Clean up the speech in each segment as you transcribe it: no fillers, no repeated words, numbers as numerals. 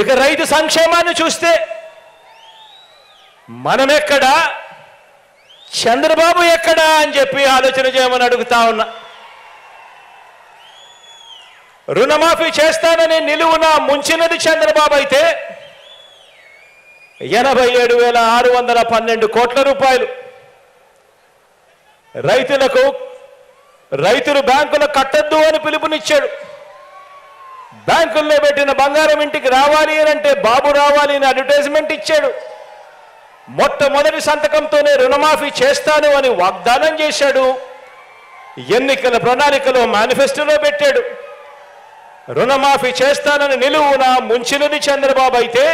ఇక రైతు సంక్షేమాన్ని చూస్తే మనమెక్కడా చంద్రబాబు ఎక్కడా అని చెప్పి ఆలోచన చేయమని అడుగుతా ఉన్నా. రుణమాఫీ చేస్తానని నిలువున ముంచినది చంద్రబాబు అయితే 87,612 కోట్ల రూపాయలు రైతులు బ్యాంకులకు కట్టద్దు అని పిలుపునిచ్చాడు. బ్యాంకుల్లో పెట్టిన బంగారం ఇంటికి రావాలి అని అంటే బాబు రావాలి అని అడ్వర్టైజ్మెంట్ ఇచ్చాడు. మొట్టమొదటి సంతకంతోనే రుణమాఫీ చేస్తాను అని వాగ్దానం చేశాడు. ఎన్నికల ప్రణాళికలో మేనిఫెస్టోలో పెట్టాడు. రుణమాఫీ చేస్తానని నిలువున ముంచినది చంద్రబాబు అయితే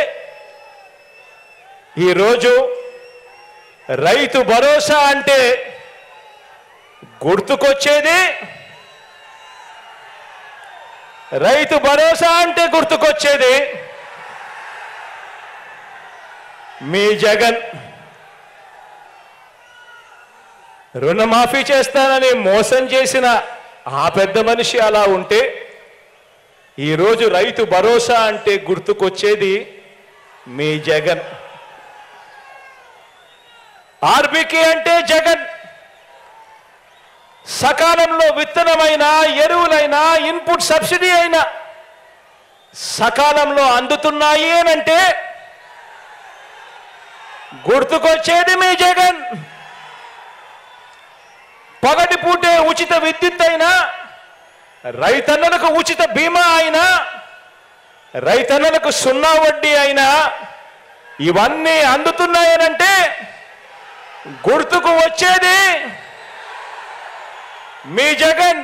ఈరోజు రైతు భరోసా అంటే గుర్తుకొచ్చేది మీ జగన్. రుణమాఫీ చేస్తానని మోసం చేసిన ఆ పెద్ద మనిషి అలా ఉంటే ఈరోజు రైతు భరోసా అంటే గుర్తుకొచ్చేది మీ జగన్. ఆర్బీకే అంటే జగన్. సకాలంలో విత్తనమైనా ఎరువులైనా ఇన్పుట్ సబ్సిడీ అయినా సకాలంలో అందుతున్నాయి అనంటే గుర్తుకొచ్చేది మీ జగన్. పగటిపూటే ఉచిత విద్యుత్ అయినా, రైతన్నలకు ఉచిత బీమా అయినా, రైతన్నలకు 0 వడ్డీ అయినా ఇవన్నీ అందుతున్నాయనంటే గుర్తుకు వచ్చేది మీ జగన్.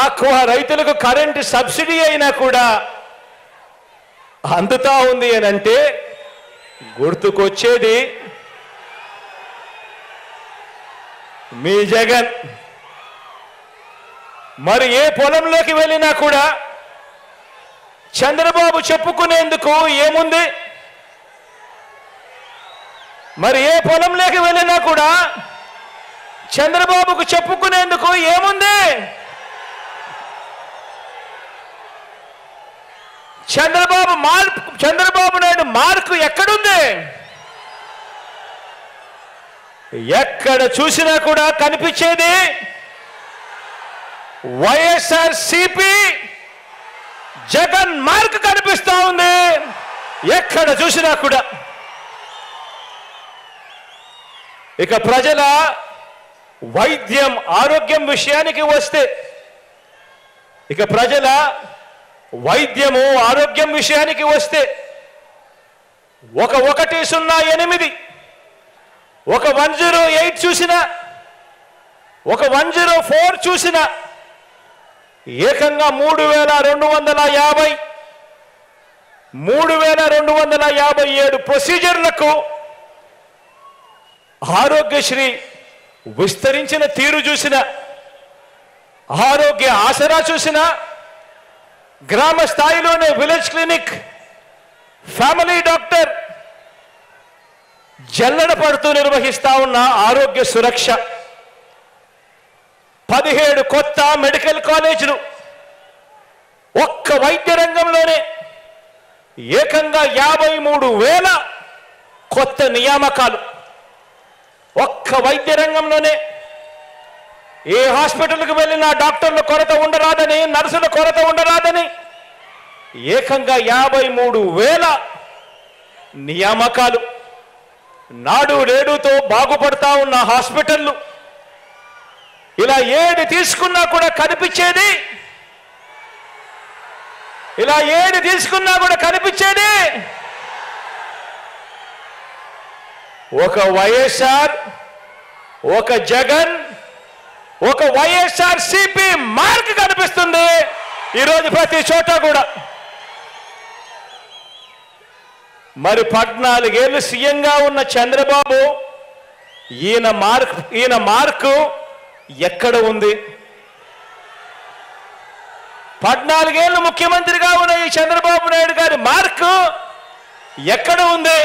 ఆక్వా రైతులకు కరెంటు సబ్సిడీ అయినా కూడా అందుతా ఉంది అనంటే గుర్తుకొచ్చేది మీ జగన్. మరి ఏ పొలంలోకి వెళ్ళినా కూడా చంద్రబాబు చెప్పుకునేందుకు ఏముంది? మరి ఏ పొలంలోకి వెళ్ళినా కూడా చంద్రబాబుకు చెప్పుకునేందుకు ఏముంది? చంద్రబాబు నాయుడు మార్కు ఎక్కడుంది? ఎక్కడ చూసినా కూడా కనిపించేది వైఎస్ఆర్సీపీ జగన్ మార్క్ కనిపిస్తా ఉంది. ఎక్కడ చూసినా కూడా. ఇక ప్రజల వైద్యం ఆరోగ్యం విషయానికి వస్తే, ఒక 108 ఒక 108 చూసినా, ఒక 104 చూసినా ఏకంగా 3,257 ప్రొసీజర్లకు ఆరోగ్యశ్రీ విస్తరించిన తీరు చూసిన, ఆరోగ్య ఆసరా చూసిన, గ్రామ స్థాయిలోనే విలేజ్ క్లినిక్, ఫ్యామిలీ డాక్టర్ జల్లెడ పడుతూ నిర్వహిస్తా ఉన్న ఆరోగ్య సురక్ష, 17 కొత్త మెడికల్ కాలేజీలు, ఒక్క వైద్య రంగంలోనే ఏకంగా 53,000 కొత్త నియామకాలు. ఒక్క వైద్య రంగంలోనే ఏ హాస్పిటల్కి వెళ్ళినా డాక్టర్ల కొరత ఉండరాదని, నర్సుల కొరత ఉండరాదని ఏకంగా 53,000 నియామకాలు. నాడు నేడుతో బాగుపడతా ఉన్న హాస్పిటళ్ళు. ఇలా ఏది తీసుకున్నా కూడా కనిపించేది ఒక వైఎస్ఆర్, ఒక జగన్, ఒక వైఎస్ఆర్సీపీ మార్క్ కనిపిస్తుంది ఈరోజు ప్రతి చోట కూడా. మరి 14 ఏళ్ళు సీఎంగా ఉన్న చంద్రబాబు ఈయన మార్కు ఎక్కడ ఉంది? 14 ఏళ్ళు ముఖ్యమంత్రిగా ఉన్న ఈ చంద్రబాబు నాయుడు గారి మార్కు ఎక్కడ ఉంది?